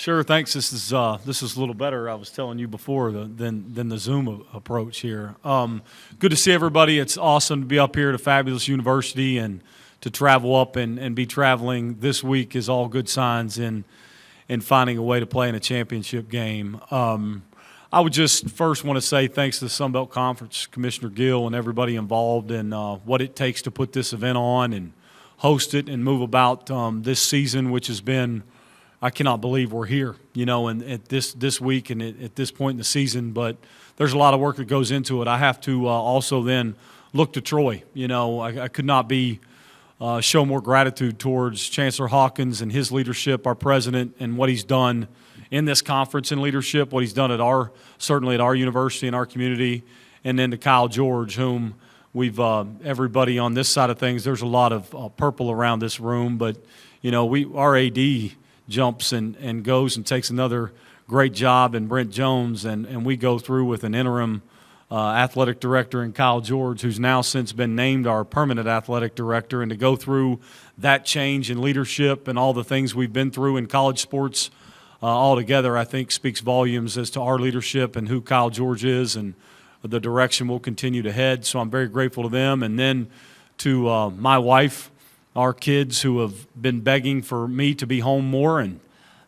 Sure. Thanks. This is a little better. I was telling you before than the Zoom approach here. Good to see everybody. It's awesome to be up here at a fabulous university, and to travel up and be traveling this week is all good signs in finding a way to play in a championship game. I would just first want to say thanks to the Sun Belt Conference, Commissioner Gill, and everybody involved in what it takes to put this event on and host it and move about this season, which has been, I cannot believe we're here, and at this week and at this point in the season. But there's a lot of work that goes into it. I have to also then look to Troy. I could not show more gratitude towards Chancellor Hawkins and his leadership, our president, and what he's done in this conference in leadership, what he's done certainly at our university and our community, and then to Kyle George, whom we've everybody on this side of things. There's a lot of purple around this room, but our AD jumps and goes and takes another great job, and Brent Jones, and we go through with an interim athletic director in Kyle George, who's now since been named our permanent athletic director, and to go through that change in leadership and all the things we've been through in college sports all together, I think speaks volumes as to our leadership and who Kyle George is and the direction we'll continue to head. So I'm very grateful to them. And then to my wife, our kids who have been begging for me to be home more, and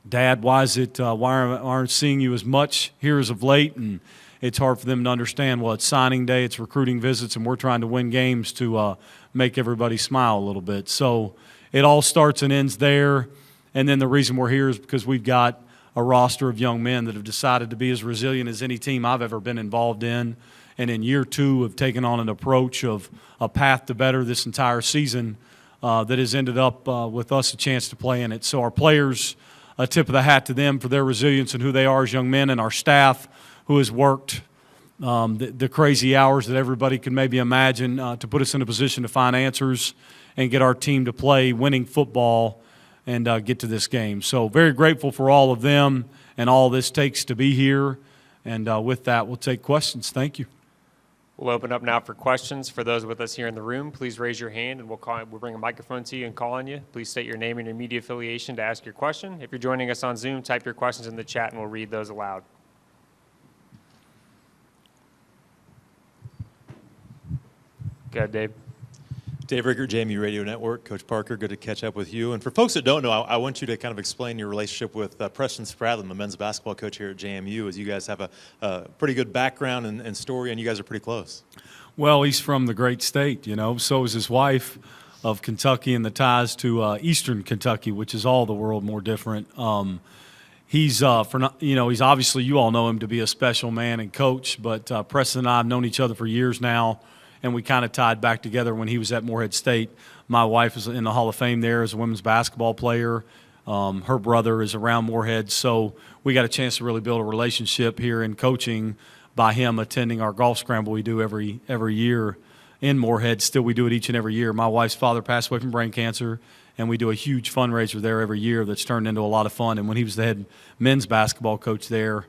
Dad, why aren't seeing you as much here as of late? And it's hard for them to understand. Well, it's signing day, it's recruiting visits, and we're trying to win games to make everybody smile a little bit. So it all starts and ends there. And then the reason we're here is because we've got a roster of young men that have decided to be as resilient as any team I've ever been involved in. And in year two have taken on an approach of a path to better this entire season that has ended up with us a chance to play in it. So our players, a tip of the hat to them for their resilience and who they are as young men, and our staff who has worked the crazy hours that everybody can maybe imagine to put us in a position to find answers and get our team to play winning football and get to this game. So very grateful for all of them and all this takes to be here. And with that, we'll take questions. Thank you. We'll open up now for questions. For those with us here in the room, please raise your hand and we'll bring a microphone to you and call on you. Please state your name and your media affiliation to ask your question. If you're joining us on Zoom, type your questions in the chat and we'll read those aloud. Go ahead, Dave. Dave Rickert, JMU Radio Network. Coach Parker, good to catch up with you. And for folks that don't know, I want you to kind of explain your relationship with Preston Spradlin, the men's basketball coach here at JMU, as you guys have a pretty good background and story, and you guys are pretty close. Well, he's from the great state, So is his wife of Kentucky, and the ties to Eastern Kentucky, which is all the world more different. He's he's obviously, you all know him to be a special man and coach, but Preston and I have known each other for years now. And we kind of tied back together when he was at Morehead State. My wife is in the Hall of Fame there as a women's basketball player. Her brother is around Morehead. So we got a chance to really build a relationship here in coaching by him attending our golf scramble we do every year in Morehead. Still, we do it each and every year. My wife's father passed away from brain cancer, and we do a huge fundraiser there every year that's turned into a lot of fun. And when he was the head men's basketball coach there,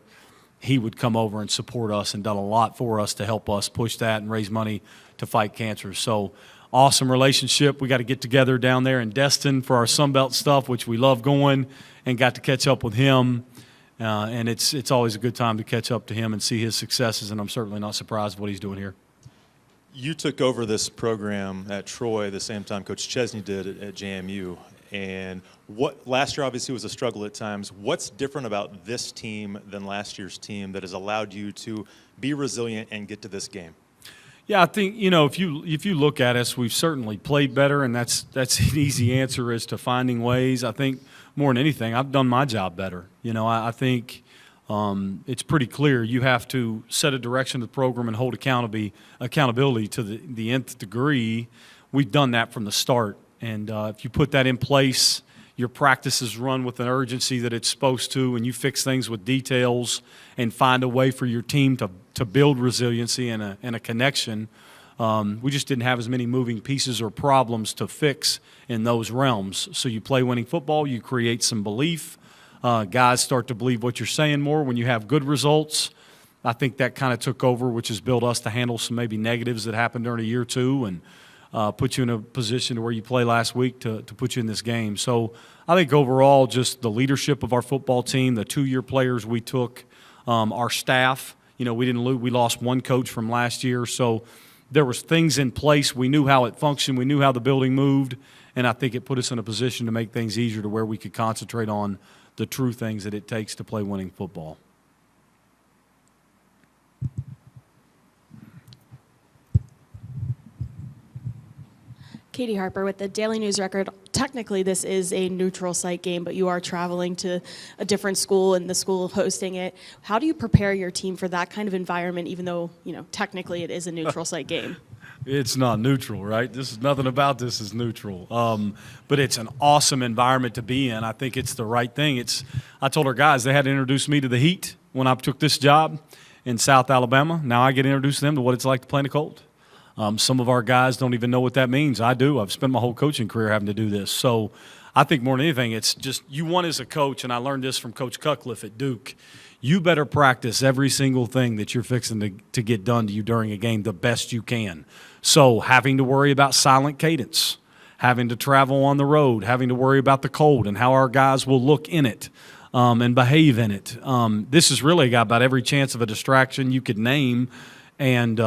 he would come over and support us and done a lot for us to help us push that and raise money to fight cancer. So awesome relationship. We got to get together down there in Destin for our Sunbelt stuff, which we love going, and got to catch up with him. And it's always a good time to catch up to him and see his successes, and I'm certainly not surprised what he's doing here. You took over this program at Troy the same time Coach Chesney did at JMU. And last year obviously was a struggle at times. What's different about this team than last year's team that has allowed you to be resilient and get to this game? Yeah, I think if you look at us, we've certainly played better, and that's an easy answer as to finding ways. I think more than anything, I've done my job better. I think it's pretty clear you have to set a direction of the program and hold accountability to the nth degree. We've done that from the start. And if you put that in place, your practices run with an urgency that it's supposed to, and you fix things with details and find a way for your team to build resiliency and a connection. We just didn't have as many moving pieces or problems to fix in those realms. So you play winning football, you create some belief. Guys start to believe what you're saying more when you have good results. I think that kind of took over, which has built us to handle some maybe negatives that happened during a year or two. And put you in a position to where you play last week to put you in this game. So I think overall just the leadership of our football team, the 2-year players we took, our staff, we didn't lose. We lost one coach from last year. So there was things in place. We knew how it functioned. We knew how the building moved. And I think it put us in a position to make things easier to where we could concentrate on the true things that it takes to play winning football. Katie Harper with the Daily News Record. Technically, this is a neutral site game, but you are traveling to a different school and the school hosting it. How do you prepare your team for that kind of environment, even though, technically it is a neutral site game? It's not neutral, right? Nothing about this is neutral. But it's an awesome environment to be in. I think it's the right thing. I told our guys they had to introduce me to the heat when I took this job in South Alabama. Now I get introduced to them to what it's like to play in the cold. Some of our guys don't even know what that means. I do. I've spent my whole coaching career having to do this. So I think more than anything, it's just you want as a coach, and I learned this from Coach Cutcliffe at Duke, you better practice every single thing that you're fixing to get done to you during a game the best you can. So having to worry about silent cadence, having to travel on the road, having to worry about the cold and how our guys will look in it and behave in it. This has really got about every chance of a distraction you could name. And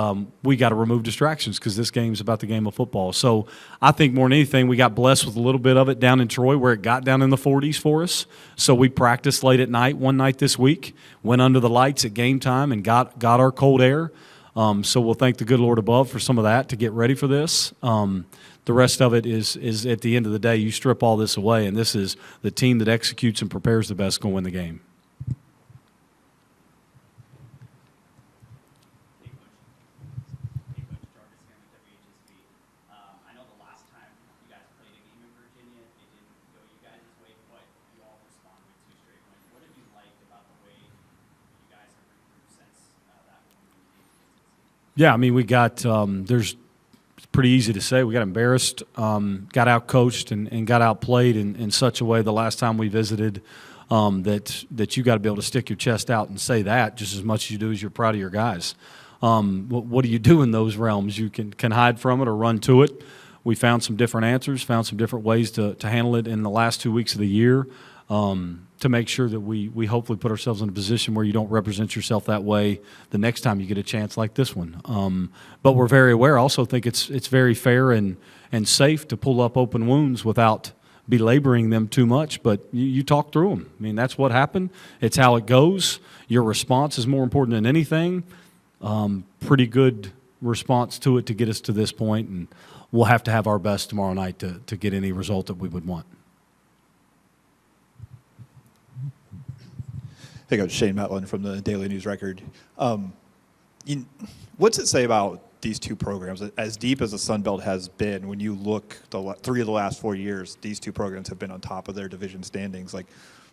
we got to remove distractions because this game's about the game of football. So I think more than anything, we got blessed with a little bit of it down in Troy where it got down in the 40s for us. So we practiced late at night one night this week, went under the lights at game time and got our cold air. So we'll thank the good Lord above for some of that to get ready for this. The rest of it is at the end of the day, you strip all this away, and this is the team that executes and prepares the best going to win the game. Yeah, I mean, we got it's pretty easy to say. We got embarrassed, got out-coached, and got outplayed in such a way the last time we visited that you got to be able to stick your chest out and say that just as much as you do as you're proud of your guys. What do you do in those realms? You can hide from it or run to it. We found some different answers, found some different ways to handle it in the last 2 weeks of the year. To make sure that we hopefully put ourselves in a position where you don't represent yourself that way the next time you get a chance like this one. But we're very aware. I also think it's very fair and safe to pull up open wounds without belaboring them too much. But you talk through them. I mean, that's what happened. It's how it goes. Your response is more important than anything. Pretty good response to it to get us to this point, and we'll have to have our best tomorrow night to get any result that we would want. Hey, Coach, Shane Metlin from the Daily News Record. What's it say about these two programs? As deep as the Sun Belt has been, when you look 3 of the last 4 years, these two programs have been on top of their division standings. Like,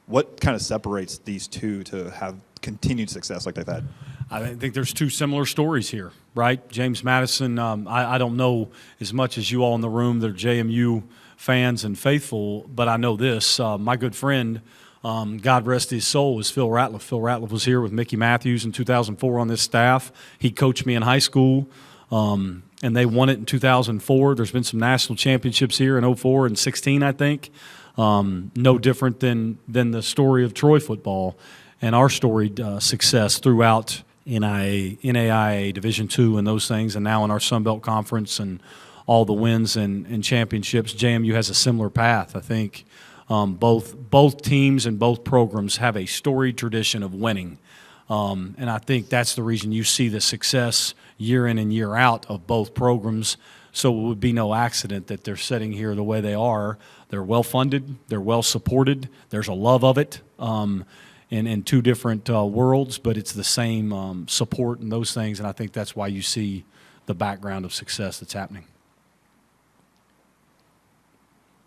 what kind of separates these two to have continued success like that? I think there's two similar stories here, right? James Madison, I don't know as much as you all in the room that are JMU fans and faithful, but I know this. My good friend, God rest his soul, is Phil Ratliff. Phil Ratliff was here with Mickey Matthews in 2004 on this staff. He coached me in high school, and they won it in 2004. There's been some national championships here in 04 and 16, I think. No different than the story of Troy football and our storied success throughout NAIA, Division II, and those things, and now in our Sun Belt Conference and all the wins and championships. JMU has a similar path, I think. Both teams and both programs have a storied tradition of winning. And I think that's the reason you see the success year in and year out of both programs. So it would be no accident that they're sitting here the way they are. They're well-funded. They're well-supported. There's a love of it in two different worlds, but it's the same support and those things, and I think that's why you see the background of success that's happening.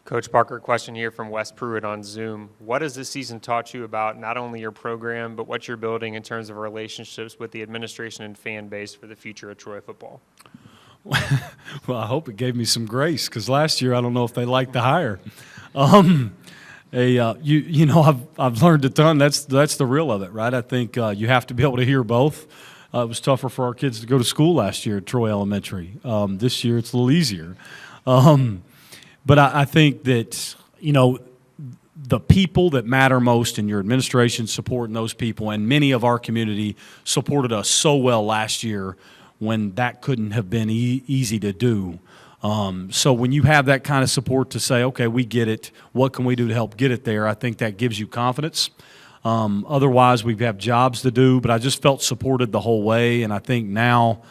Coach Parker, question here from Wes Pruitt on Zoom. What has this season taught you about not only your program, but what you're building in terms of relationships with the administration and fan base for the future of Troy football? Well, I hope it gave me some grace, because last year I don't know if they liked the hire. I've learned a ton. That's the real of it, right? I think you have to be able to hear both. It was tougher for our kids to go to school last year at Troy Elementary. This year it's a little easier. But I think that, the people that matter most in your administration supporting those people, and many of our community supported us so well last year when that couldn't have been easy to do. So when you have that kind of support to say, okay, we get it, what can we do to help get it there, I think that gives you confidence. Otherwise, we have jobs to do, but I just felt supported the whole way, and I think now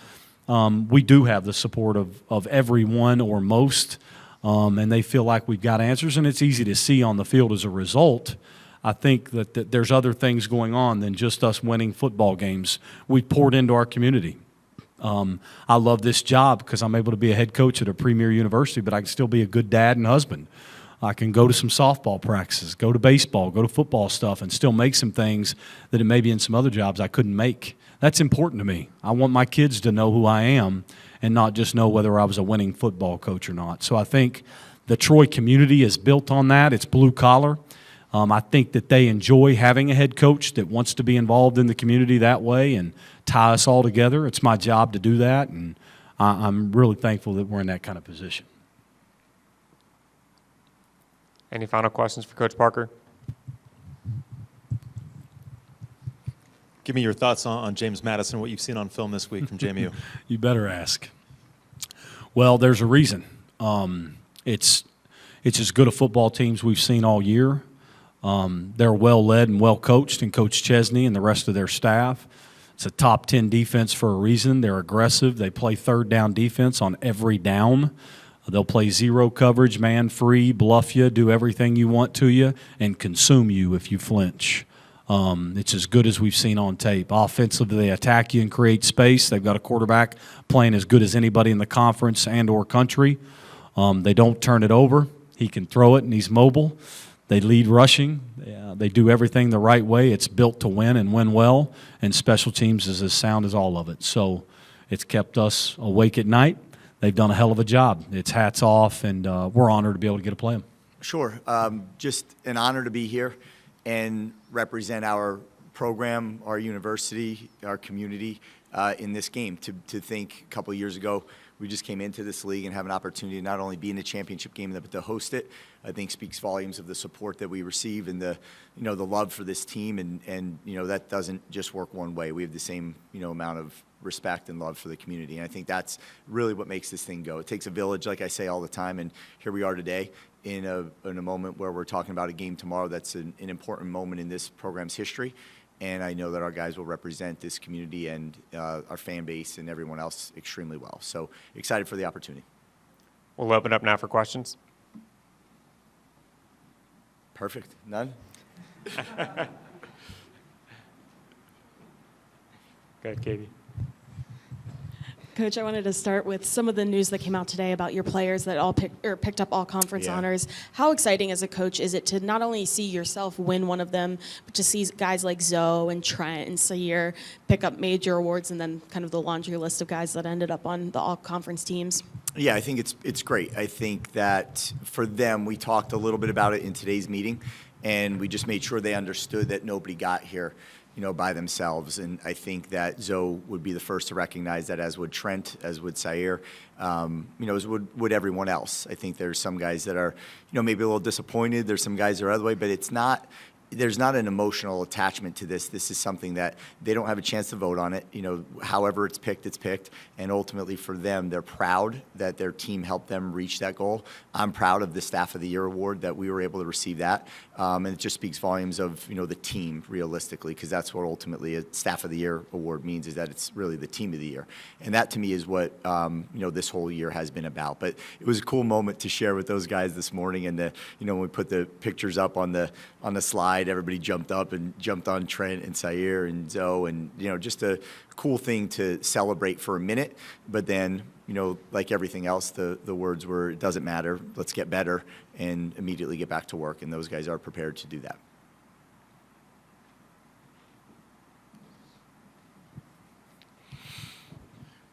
we do have the support of everyone or most, and they feel like we've got answers, and it's easy to see on the field as a result. I think that there's other things going on than just us winning football games. We poured into our community. I love this job because I'm able to be a head coach at a premier university, but I can still be a good dad and husband. I can go to some softball practices, go to baseball, go to football stuff, and still make some things that maybe in some other jobs I couldn't make. That's important to me. I want my kids to know who I am and not just know whether I was a winning football coach or not. So I think the Troy community is built on that. It's blue collar. I think that they enjoy having a head coach that wants to be involved in the community that way and tie us all together. It's my job to do that, and I'm really thankful that we're in that kind of position. Any final questions for Coach Parker? Give me your thoughts on James Madison, what you've seen on film this week from JMU. You better ask. Well, there's a reason. It's as good a football teams we've seen all year. They're well led and well coached, and Coach Chesney and the rest of their staff. It's a top 10 defense for a reason. They're aggressive. They play third down defense on every down. They'll play zero coverage, man free, bluff you, do everything you want to you, and consume you if you flinch. It's as good as we've seen on tape. Offensively, they attack you and create space. They've got a quarterback playing as good as anybody in the conference and or country. They don't turn it over. He can throw it, and he's mobile. They lead rushing. They do everything the right way. It's built to win and win well, and special teams is as sound as all of it. So it's kept us awake at night. They've done a hell of a job. It's hats off, and we're honored to be able to get to play them. Sure. Just an honor to be here and represent our program, our university, our community in this game. To think a couple of years ago, we just came into this league and have an opportunity to not only be in the championship game, but to host it, I think speaks volumes of the support that we receive and the love for this team. And that doesn't just work one way. We have the same, amount of respect and love for the community. And I think that's really what makes this thing go. It takes a village, like I say all the time, and here we are today in a moment where we're talking about a game tomorrow that's an important moment in this program's history. And I know that our guys will represent this community and our fan base and everyone else extremely well. So excited for the opportunity. We'll open up now for questions. Perfect. None? Go ahead, Katie. Coach, I wanted to start with some of the news that came out today about your players that all picked up all conference honors. How exciting as a coach is it to not only see yourself win one of them, but to see guys like Zoe and Trent and Sayer pick up major awards, and then kind of the laundry list of guys that ended up on the all conference teams? Yeah, I think it's great. I think that for them, we talked a little bit about it in today's meeting, and we just made sure they understood that nobody got here by themselves. And I think that Zoe would be the first to recognize that, as would Trent, as would Sayer, as would everyone else. I think there's some guys that are, maybe a little disappointed. There's some guys that are other way, but there's not an emotional attachment to this. This is something that they don't have a chance to vote on it. However it's picked, it's picked. And ultimately for them, they're proud that their team helped them reach that goal. I'm proud of the Staff of the Year award that we were able to receive that. And it just speaks volumes of, the team realistically, because that's what ultimately a Staff of the Year award means, is that it's really the team of the year. And that to me is what, this whole year has been about. But it was a cool moment to share with those guys this morning. And when we put the pictures up on the slide, everybody jumped up and jumped on Trent and Sayer and Zoe, and just a cool thing to celebrate for a minute. But then, like everything else, the words were, it doesn't matter, let's get better and immediately get back to work. And those guys are prepared to do that.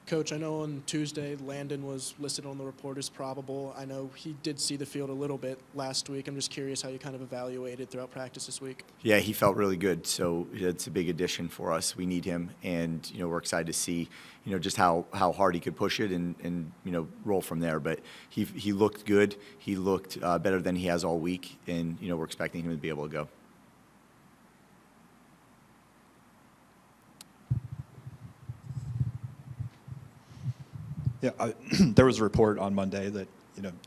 Coach, I know on Tuesday Landon was listed on the report as probable. I know he did see the field a little bit last week. I'm just curious how you kind of evaluated throughout practice this week. Yeah, he felt really good, so it's a big addition for us. We need him, and we're excited to see just how hard he could push it and roll from there. But he looked good. He looked better than he has all week, and we're expecting him to be able to go. Yeah, there was a report on Monday that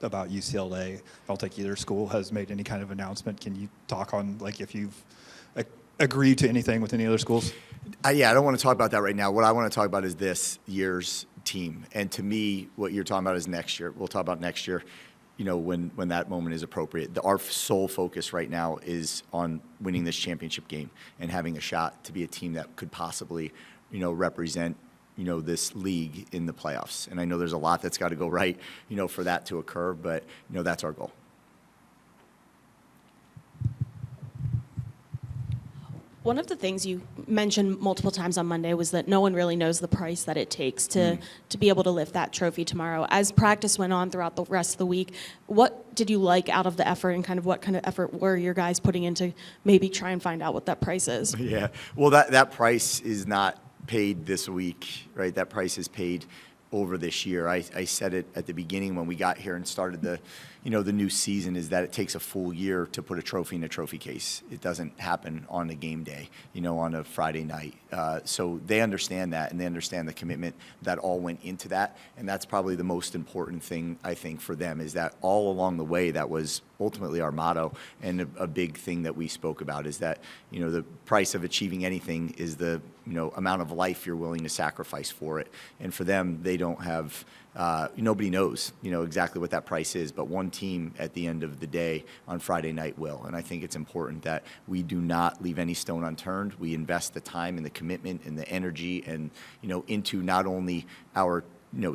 about UCLA. I don't think either school has made any kind of announcement. Can you talk on if you've agreed to anything with any other schools? Yeah, I don't want to talk about that right now. What I want to talk about is this year's team, and to me, what you're talking about is next year. We'll talk about next year. When that moment is appropriate. Our sole focus right now is on winning this championship game and having a shot to be a team that could possibly, represent, this league in the playoffs. And I know there's a lot that's got to go right, for that to occur, but, that's our goal. One of the things you mentioned multiple times on Monday was that no one really knows the price that it takes to be able to lift that trophy tomorrow. As practice went on throughout the rest of the week, what did you like out of the effort, and kind of what kind of effort were your guys putting into maybe try and find out what that price is? Yeah, well, that price is not paid this week, right? That price is paid over this year. I said it at the beginning when we got here and started the new season, is that it takes a full year to put a trophy in a trophy case. It doesn't happen on a game day, on a Friday night. So they understand that, and they understand the commitment that all went into that. And that's probably the most important thing, I think, for them, is that all along the way, that was ultimately our motto, and a big thing that we spoke about is that, the price of achieving anything is the, amount of life you're willing to sacrifice for it. And for them, they don't have, nobody knows, exactly what that price is, but one team at the end of the day on Friday night will. And I think it's important that we do not leave any stone unturned. We invest the time and the commitment and the energy and, into not only our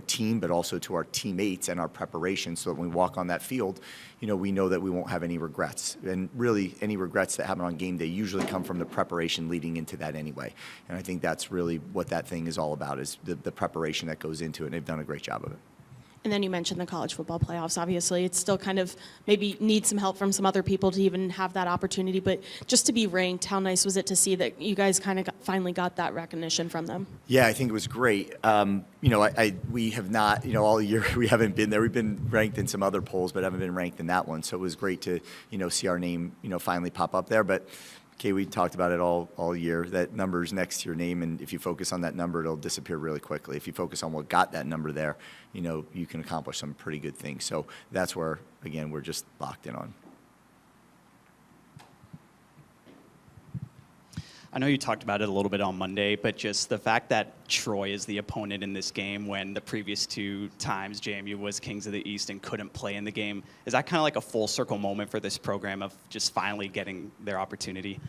team, but also to our teammates and our preparation, so that when we walk on that field, we know that we won't have any regrets. And really, any regrets that happen on game day usually come from the preparation leading into that anyway. And I think that's really what that thing is all about, is the preparation that goes into it, and they've done a great job of it. And then you mentioned the college football playoffs. Obviously, it's still kind of maybe needs some help from some other people to even have that opportunity. But just to be ranked, how nice was it to see that you guys kind of finally got that recognition from them? Yeah, I think it was great. We have not, all year we haven't been there. We've been ranked in some other polls, but haven't been ranked in that one. So it was great to, see our name, finally pop up there. But okay, we talked about it all year. That number's next to your name, and if you focus on that number, it'll disappear really quickly. If you focus on what got that number there, you can accomplish some pretty good things. So that's where, again, we're just locked in on. I know you talked about it a little bit on Monday, but just the fact that Troy is the opponent in this game when the previous two times JMU was Kings of the East and couldn't play in the game, is that kind of like a full circle moment for this program of just finally getting their opportunity?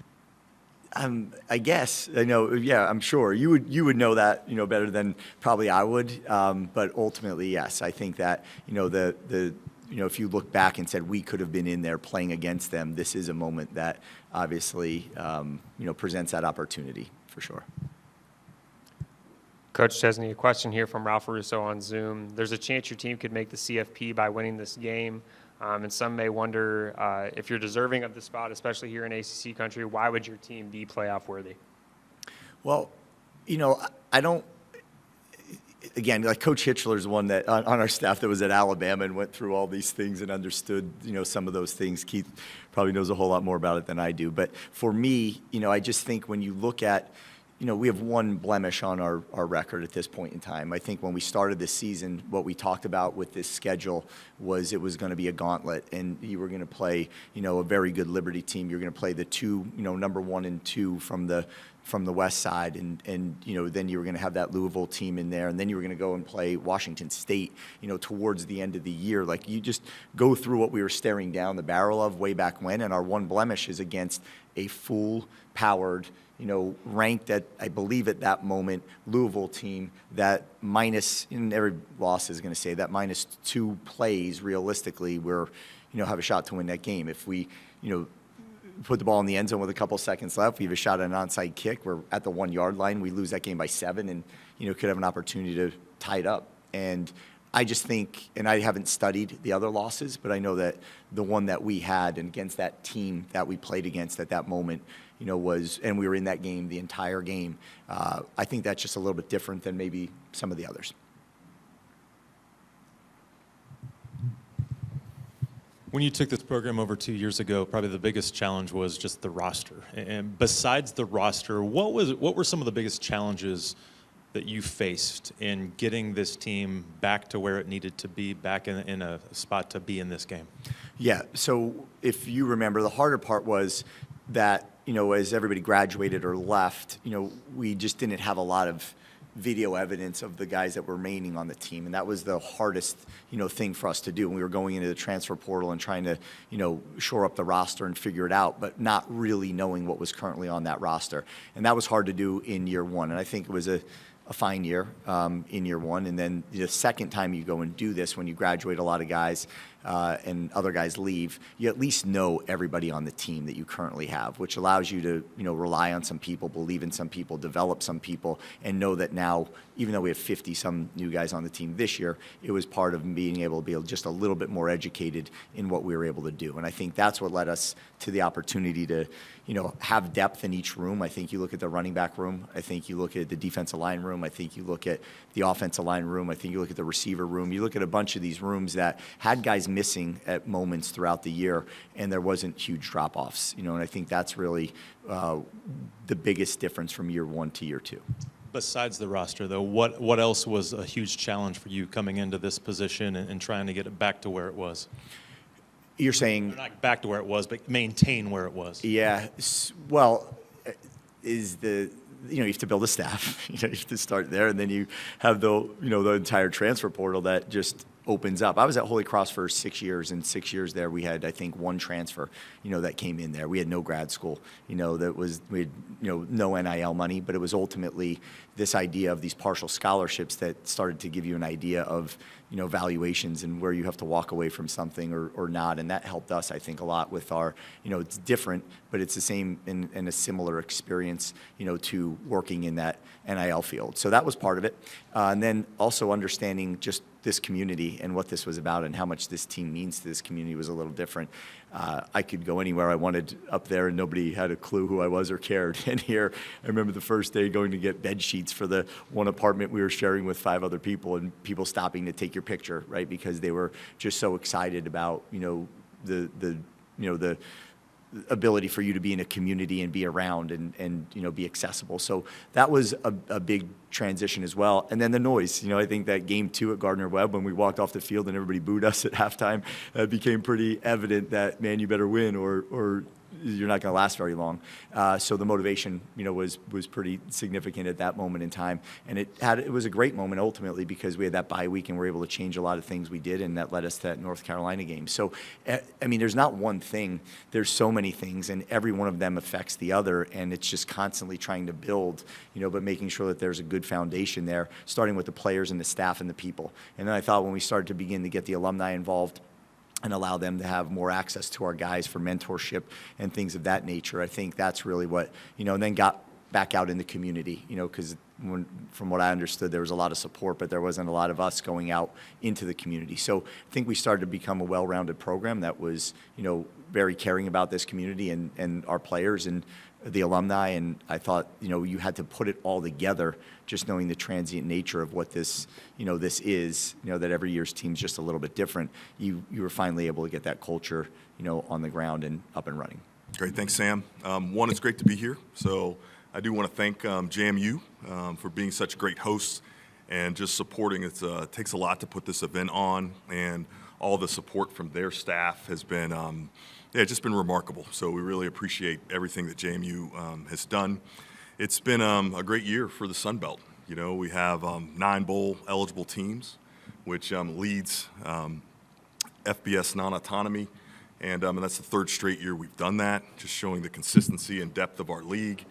I guess, yeah, I'm sure. You would know that, better than probably I would. But ultimately, yes, I think that, if you look back and said we could have been in there playing against them, this is a moment that obviously, presents that opportunity for sure. Coach Chesney, a question here from Ralph Russo on Zoom. There's a chance your team could make the CFP by winning this game. And some may wonder if you're deserving of the spot, especially here in ACC country. Why would your team be playoff worthy? Well, I don't. Again, like Coach Hitchler is one that on our staff that was at Alabama and went through all these things and understood, some of those things. Keith probably knows a whole lot more about it than I do. But for me, I just think when you look at, we have one blemish on our record at this point in time. I think when we started this season, what we talked about with this schedule was it was going to be a gauntlet, and you were going to play, a very good Liberty team. You're going to play the two, number 1 and 2 from the west side, and then you were going to have that Louisville team in there, and then you were going to go and play Washington State, towards the end of the year. Like, you just go through what we were staring down the barrel of way back when, and our one blemish is against a full-powered, ranked at, I believe at that moment, Louisville team that minus, and every loss is going to say that -2 plays realistically, we're, have a shot to win that game. If we, put the ball in the end zone with a couple seconds left. We have a shot at an onside kick. We're at the 1 yard line. We lose that game by 7 and, could have an opportunity to tie it up. And I just think, and I haven't studied the other losses, but I know that the one that we had and against that team that we played against at that moment, was, and we were in that game the entire game. I think that's just a little bit different than maybe some of the others. When you took this program over 2 years ago, probably the biggest challenge was just the roster. And besides the roster, what were some of the biggest challenges that you faced in getting this team back to where it needed to be, back in a spot to be in this game? Yeah, so if you remember, the harder part was that, as everybody graduated or left, we just didn't have a lot of video evidence of the guys that were remaining on the team, and that was the hardest, thing for us to do. And we were going into the transfer portal and trying to, shore up the roster and figure it out, but not really knowing what was currently on that roster. And that was hard to do in year one. And I think it was a fine year in year one. And then the second time you go and do this, when you graduate a lot of guys and other guys leave, you at least know everybody on the team that you currently have, which allows you to, rely on some people, believe in some people, develop some people, and know that now, even though we have 50-some new guys on the team this year, it was part of being able to be just a little bit more educated in what we were able to do. And I think that's what led us to the opportunity to, have depth in each room. I think you look at the running back room. I think you look at the defensive line room. I think you look at the offensive line room. I think you look at the receiver room. You look at a bunch of these rooms that had guys missing at moments throughout the year, and there wasn't huge drop-offs. And I think that's really the biggest difference from year one to year two. Besides the roster, though, what else was a huge challenge for you coming into this position and trying to get it back to where it was? You're saying Not back to where it was, but maintain where it was. Yeah, well, you have to build a staff. You have to start there, and then you have the entire transfer portal that just opens up. I was at Holy Cross for 6 years, and 6 years there we had, I think, one transfer, that came in there. We had no grad school, we had, no NIL money, but it was ultimately this idea of these partial scholarships that started to give you an idea of, valuations and where you have to walk away from something or not. And that helped us, I think, a lot with our, it's different, but it's the same and a similar experience, to working in that NIL field. So that was part of it. And then also understanding just this community and what this was about and how much this team means to this community was a little different. I could go anywhere I wanted up there and nobody had a clue who I was or cared. And here, I remember the first day going to get bed sheets for the one apartment we were sharing with 5 other people, and people stopping to take your picture, right? Because they were just so excited about, the ability for you to be in a community and be around and be accessible. So that was a big transition as well. And then the noise, I think that game 2 at Gardner Webb, when we walked off the field and everybody booed us at halftime, it became pretty evident that, man, you better win or you're not going to last very long. So the motivation, was pretty significant at that moment in time. And it was a great moment ultimately because we had that bye week and we're able to change a lot of things we did, and that led us to that North Carolina game. So, there's not one thing. There's so many things, and every one of them affects the other, and it's just constantly trying to build, but making sure that there's a good foundation there, starting with the players and the staff and the people. And then I thought when we started to begin to get the alumni involved and allow them to have more access to our guys for mentorship and things of that nature, I think that's really what, and then got back out in the community, because from what I understood, there was a lot of support, but there wasn't a lot of us going out into the community. So I think we started to become a well-rounded program that was, very caring about this community and our players and the alumni. And I thought, you had to put it all together, just knowing the transient nature of what this, this is, that every year's team's just a little bit different. You were finally able to get that culture, on the ground and up and running. Great, thanks, Sam. One, it's great to be here. So I do want to thank JMU for being such great hosts and just supporting. It takes a lot to put this event on, and all the support from their staff has been, just been remarkable. So we really appreciate everything that JMU has done. It's been a great year for the Sun Belt. We have 9 bowl eligible teams, which leads FBS non-autonomy. And that's the 3rd straight year we've done that, just showing the consistency and depth of our league.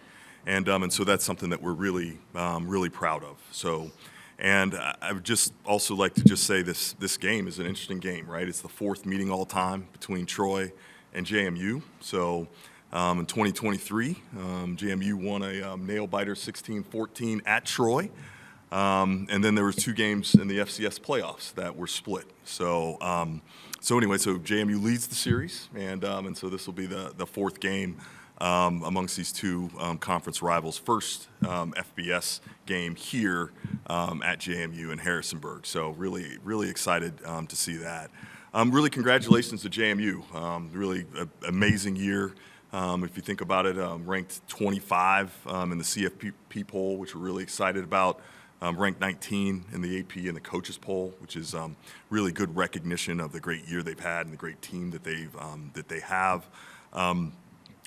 And so that's something that we're really, really proud of. So, and I would just also like to just say this game is an interesting game, right? It's the 4th meeting all time between Troy and JMU. So In 2023, JMU won a nail-biter 16-14 at Troy. And then there was 2 games in the FCS playoffs that were split. So anyway, so JMU leads the series, and so this will be the 4th game amongst these 2 conference rivals. First FBS game here at JMU in Harrisonburg. So really excited to see that. Really congratulations to JMU. Really amazing year. If you think about it, ranked 25 in the CFP poll, which we're really excited about. Ranked 19 in the AP and the coaches poll, which is really good recognition of the great year they've had and the great team that they have.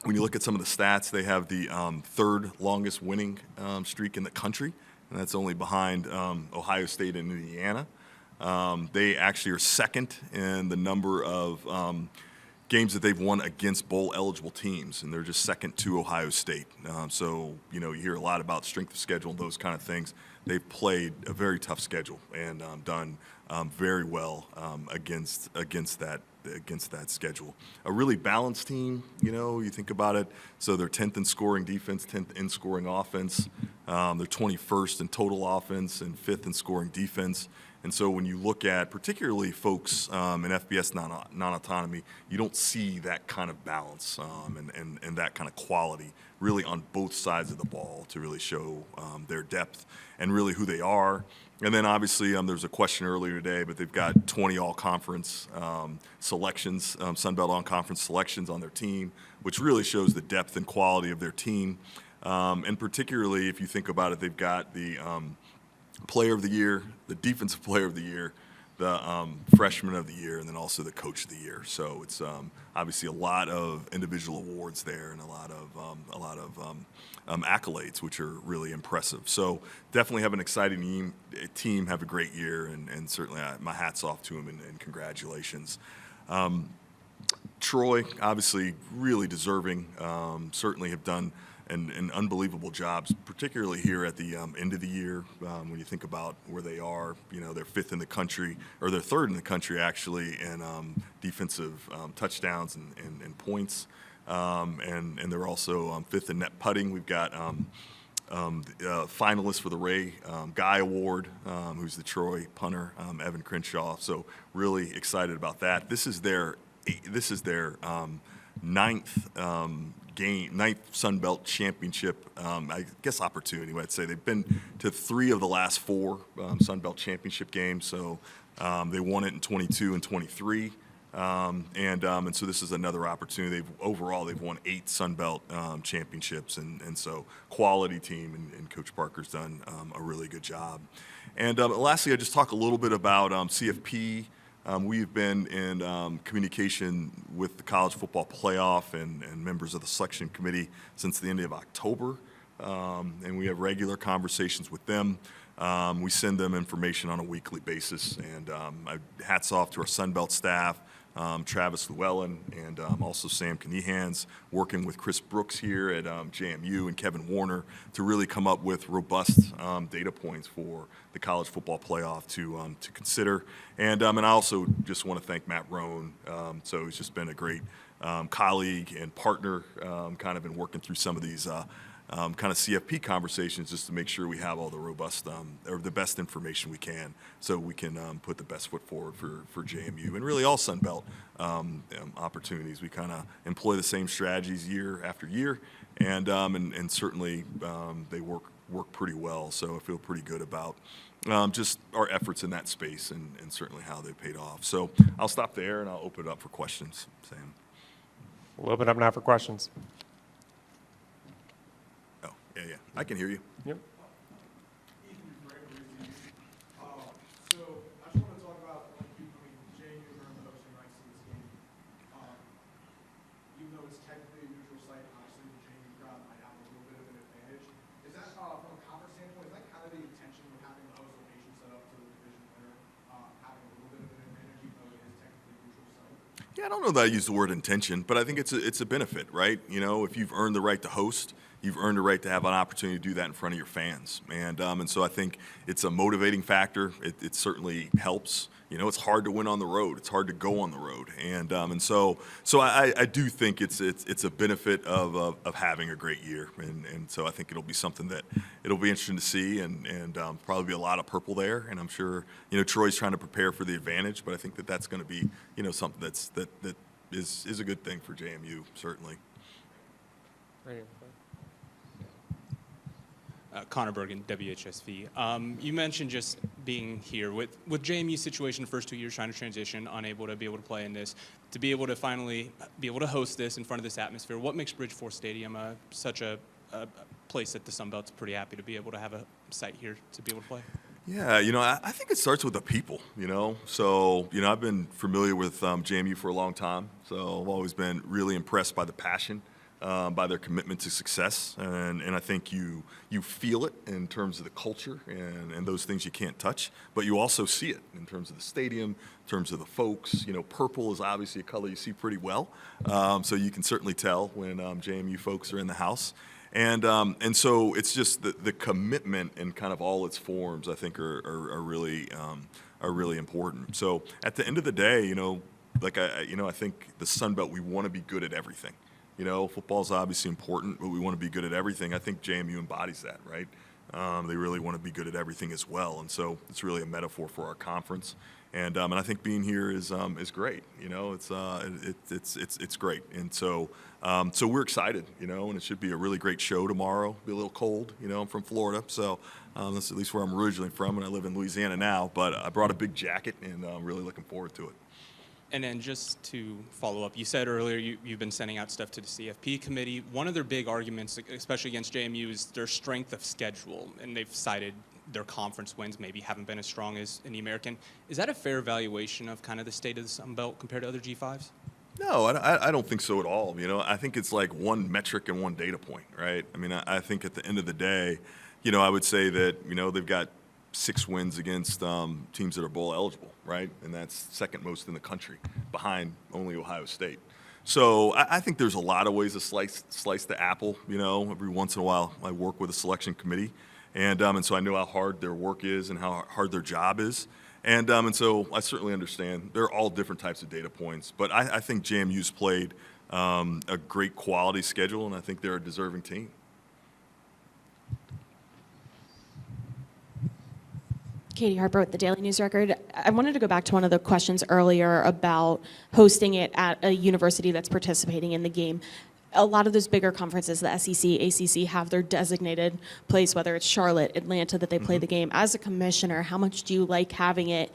When you look at some of the stats, they have the 3rd longest winning streak in the country, and that's only behind Ohio State and Indiana. They actually are 2nd in the number of games that they've won against bowl-eligible teams, and they're just 2nd to Ohio State. So, you hear a lot about strength of schedule and those kind of things. They've played a very tough schedule and done very well against that schedule. A really balanced team, you think about it. So they're 10th in scoring defense, 10th in scoring offense. They're 21st in total offense and 5th in scoring defense. And so when you look at particularly folks in FBS non-autonomy, you don't see that kind of balance and that kind of quality really on both sides of the ball to really show their depth and really who they are. And then obviously there was a question earlier today, but they've got 20 all-conference selections, Sun Belt all-conference selections on their team, which really shows the depth and quality of their team. And particularly if you think about it, they've got the Player of the Year, the Defensive Player of the Year, the Freshman of the Year, and then also the Coach of the Year. So it's obviously a lot of individual awards there and a lot of accolades, which are really impressive. So definitely have an exciting team, have a great year, and certainly my hat's off to them and congratulations. Troy, obviously really deserving, certainly have done an unbelievable jobs, particularly here at the end of the year. When you think about where they are, they're 5th in the country, or they're 3rd in the country actually in defensive touchdowns and points, and they're also 5th in net putting. We've got finalists for the Ray Guy Award, who's the Troy punter, Evan Crenshaw. So really excited about that. This is their 9th Sun Belt Championship, I guess opportunity, I'd say. They've been to 3 of the last 4 Sun Belt Championship games, so they won it in 22 and 23. And so this is another opportunity. Overall, they've won 8 Sun Belt championships, and so quality team, and Coach Parker's done a really good job. And lastly, I just talk a little bit about CFP. We've been in communication with the College Football Playoff and members of the selection committee since the end of October, and we have regular conversations with them. We send them information on a weekly basis, and hats off to our Sun Belt staff, Travis Llewellyn, and also Sam Knehans, working with Chris Brooks here at JMU and Kevin Warner to really come up with robust data points for the College Football Playoff to consider. And I also just want to thank Matt Rohn. So he's just been a great colleague and partner, kind of been working through some of these kind of CFP conversations just to make sure we have all the robust or the best information we can, so we can put the best foot forward for JMU and really all Sun Belt opportunities. We kind of employ the same strategies year after year, and certainly they work pretty well. So I feel pretty good about just our efforts in that space and certainly how they paid off. So I'll stop there and I'll open it up for questions. Sam. We'll open up now for questions. Yeah, I can hear you. Yep. So I just want to talk about JMU earned the hosting rights to this game. Even though it's technically a neutral site, obviously the JMU crowd might have a little bit of an advantage. Is that, from a conference standpoint, is that kind of the intention with having the host location set up to the division winner, having a little bit of an advantage, even though it is technically a neutral site? Yeah, I don't know that I use the word intention, but I think it's a benefit, right? If you've earned the right to host, you've earned a right to have an opportunity to do that in front of your fans. And so I think it's a motivating factor. It certainly helps. It's hard to win on the road. It's hard to go on the road. And so I do think it's a benefit of having a great year. And so I think it'll be something that it'll be interesting to see, and probably be a lot of purple there. And I'm sure, Troy's trying to prepare for the advantage, but I think that's going to be, something that is a good thing for JMU, certainly. Right. Connor Bergen, WHSV. You mentioned just being here with JMU's situation the first 2 years, trying to transition, unable to be able to play in this, to be able to finally be able to host this in front of this atmosphere. What makes Bridgeport Stadium such a place that the Sun Belt's pretty happy to be able to have a site here to be able to play? Yeah, I think it starts with the people, So, I've been familiar with JMU for a long time, so I've always been really impressed by the passion, by their commitment to success. And I think you feel it in terms of the culture and those things you can't touch, but you also see it in terms of the stadium, in terms of the folks. Purple is obviously a color you see pretty well, so you can certainly tell when JMU folks are in the house. And so it's just the commitment in kind of all its forms, I think, are really important. So at the end of the day, I think the Sun Belt, we want to be good at everything. Football is obviously important, but we want to be good at everything. I think JMU embodies that, right? They really want to be good at everything as well, and so it's really a metaphor for our conference. And I think being here is great. It's great, and so we're excited. And it should be a really great show tomorrow. Be a little cold. I'm from Florida, so that's at least where I'm originally from, and I live in Louisiana now. But I brought a big jacket, and I'm really looking forward to it. And then just to follow up, you said earlier you've been sending out stuff to the CFP committee. One of their big arguments, especially against JMU, is their strength of schedule, and they've cited their conference wins maybe haven't been as strong as in the American. Is that a fair evaluation of kind of the state of the Sun Belt compared to other G5s? No, I don't think so at all. I think it's like one metric and one data point, right? I think at the end of the day, I would say that, they've got 6 wins against teams that are bowl eligible, right? And that's second most in the country, behind only Ohio State. So I think there's a lot of ways to slice the apple. Every once in a while I work with a selection committee, and so I know how hard their work is and how hard their job is. And so I certainly understand. They're all different types of data points, but I think JMU's played a great quality schedule, and I think they're a deserving team. Katie Harper with the Daily News Record. I wanted to go back to one of the questions earlier about hosting it at a university that's participating in the game. A lot of those bigger conferences, the SEC, ACC, have their designated place, whether it's Charlotte, Atlanta, that they play the game. As a commissioner, how much do you like having it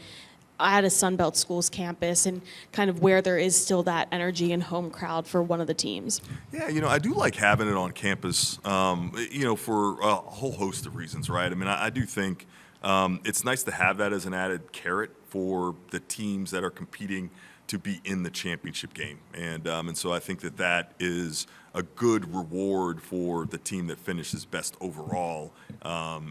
at a Sun Belt Schools campus and kind of where there is still that energy and home crowd for one of the teams? Yeah, I do like having it on campus, for a whole host of reasons, right? I do think it's nice to have that as an added carrot for the teams that are competing to be in the championship game. And so I think that is a good reward for the team that finishes best overall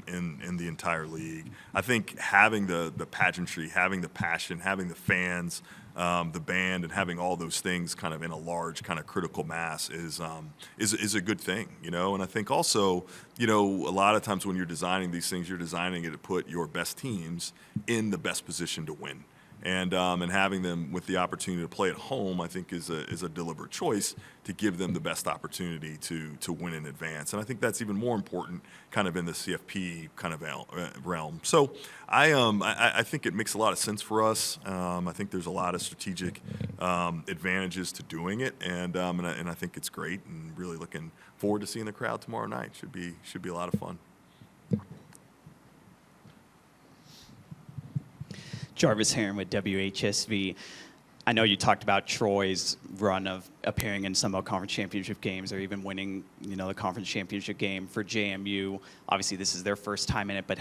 in the entire league. I think having the pageantry, having the passion, having the fans, the band, and having all those things kind of in a large kind of critical mass is a good thing, And I think also, a lot of times when you're designing these things, you're designing it to put your best teams in the best position to win. And having them with the opportunity to play at home, I think is a deliberate choice to give them the best opportunity to win in advance. And I think that's even more important kind of in the CFP kind of realm. So I think it makes a lot of sense for us. I think there's a lot of strategic advantages to doing it, and I think it's great, and really looking forward to seeing the crowd tomorrow night. Should be a lot of fun. Jarvis Heron with WHSV. I know you talked about Troy's run of appearing in some conference championship games or even winning, the conference championship game for JMU. Obviously, this is their first time in it, but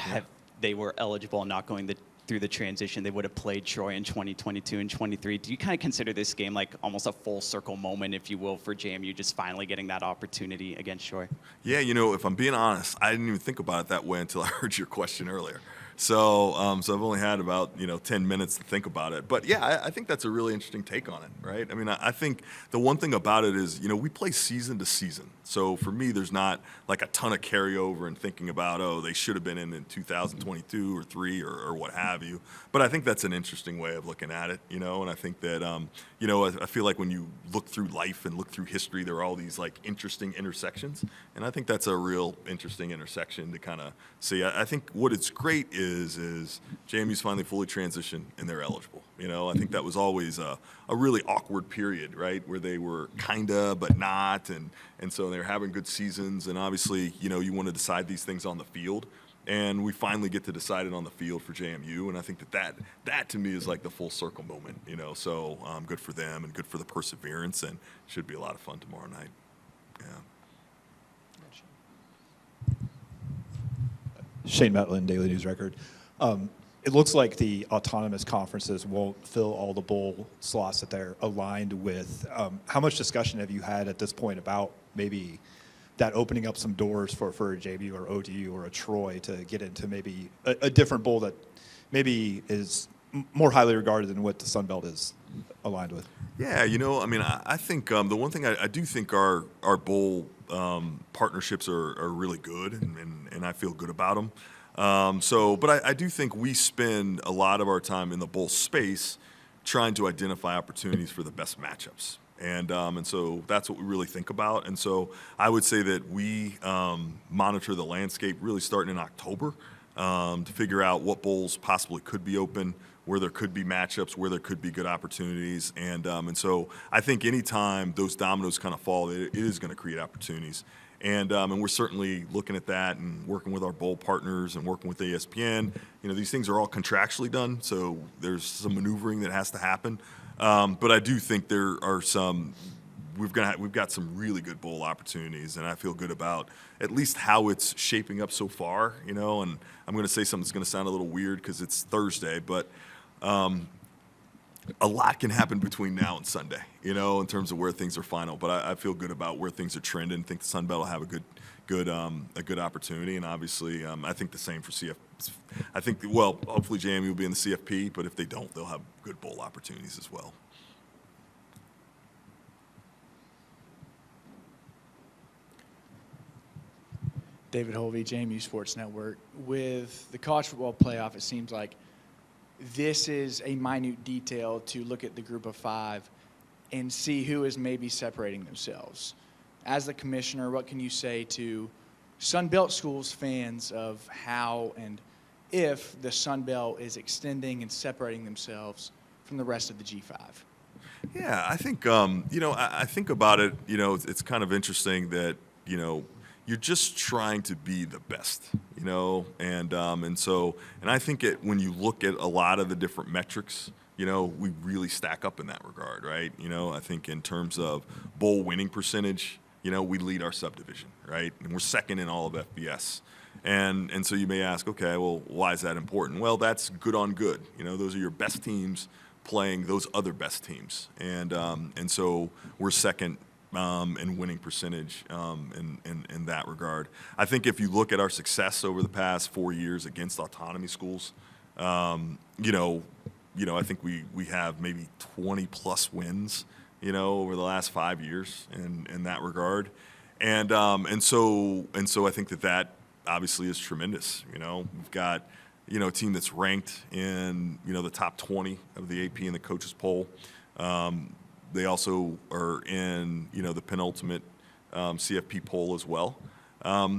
they were eligible and not going through the transition. They would have played Troy in 2022 and 23. Do you kind of consider this game like almost a full circle moment, if you will, for JMU just finally getting that opportunity against Troy? Yeah, if I'm being honest, I didn't even think about it that way until I heard your question earlier. So I've only had about 10 minutes to think about it, but yeah, I think that's a really interesting take on it, right? I think the one thing about it is we play season to season, So for me, there's not like a ton of carryover and thinking about, oh, they should have been in 2022 or 3 or what have you. But I think that's an interesting way of looking at it, and I think that, I feel like when you look through life and look through history, there are all these like interesting intersections. And I think that's a real interesting intersection to kind of see. I think what it's great is JMU's finally fully transitioned and they're eligible. I think that was always a really awkward period, right, where they were kinda but not, and so they're having good seasons. And obviously, you want to decide these things on the field, and we finally get to decide it on the field for JMU. And I think that to me is like the full circle moment. So good for them and good for the perseverance, and should be a lot of fun tomorrow night. Yeah. Shane Metlin, Daily News Record. It looks like the autonomous conferences won't fill all the bowl slots that they're aligned with. How much discussion have you had at this point about maybe that opening up some doors for a JMU or ODU or a Troy to get into maybe a different bowl that maybe is more highly regarded than what the Sun Belt is aligned with? Yeah, I think the one thing I do think our bowl partnerships are really good, and I feel good about them. But I do think we spend a lot of our time in the bowl space trying to identify opportunities for the best matchups. And so that's what we really think about. And so I would say that we monitor the landscape really starting in October to figure out what bowls possibly could be open, where there could be matchups, where there could be good opportunities. And so I think anytime those dominoes kind of fall, it is going to create opportunities. And we're certainly looking at that and working with our bowl partners and working with ESPN. These things are all contractually done, so there's some maneuvering that has to happen. But I do think there are some. We've got some really good bowl opportunities, and I feel good about at least how it's shaping up so far. And I'm going to say something that's going to sound a little weird because it's Thursday, but a lot can happen between now and Sunday, in terms of where things are final. But I feel good about where things are trending. I think the Sun Belt will have a good opportunity, and obviously, I think the same for CF. I think, hopefully JMU will be in the CFP, but if they don't, they'll have good bowl opportunities as well. David Holvey, JMU Sports Network. With the college football playoff, it seems like this is a minute detail to look at the group of 5 and see who is maybe separating themselves. As the commissioner, what can you say to Sun Belt schools fans of how and if the Sun Belt is extending and separating themselves from the rest of the G5? Yeah, I think, I think about it, it's kind of interesting that, you're just trying to be the best, and I think when you look at a lot of the different metrics, we really stack up in that regard, right? I think in terms of bowl winning percentage, we lead our subdivision, right? And we're second in all of FBS. And so you may ask, okay, well, why is that important? Well, that's good on good. Those are your best teams playing those other best teams. And so we're second in winning percentage in that regard. I think if you look at our success over the past 4 years against autonomy schools, I think we have maybe 20+ wins, over the last 5 years in that regard. And so I think that obviously is tremendous. We've got, a team that's ranked in, the top 20 of the AP and the coaches poll. They also are in, the penultimate CFP poll as well.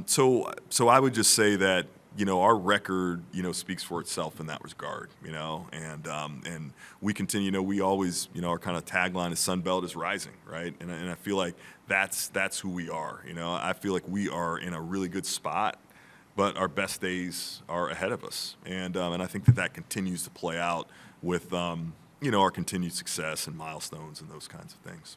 So I would just say that, our record, speaks for itself in that regard, and we continue, we always, our kind of tagline is Sun Belt is rising, right? And I feel like that's who we are, I feel like we are in a really good spot, but our best days are ahead of us. And I think that continues to play out with, our continued success and milestones and those kinds of things.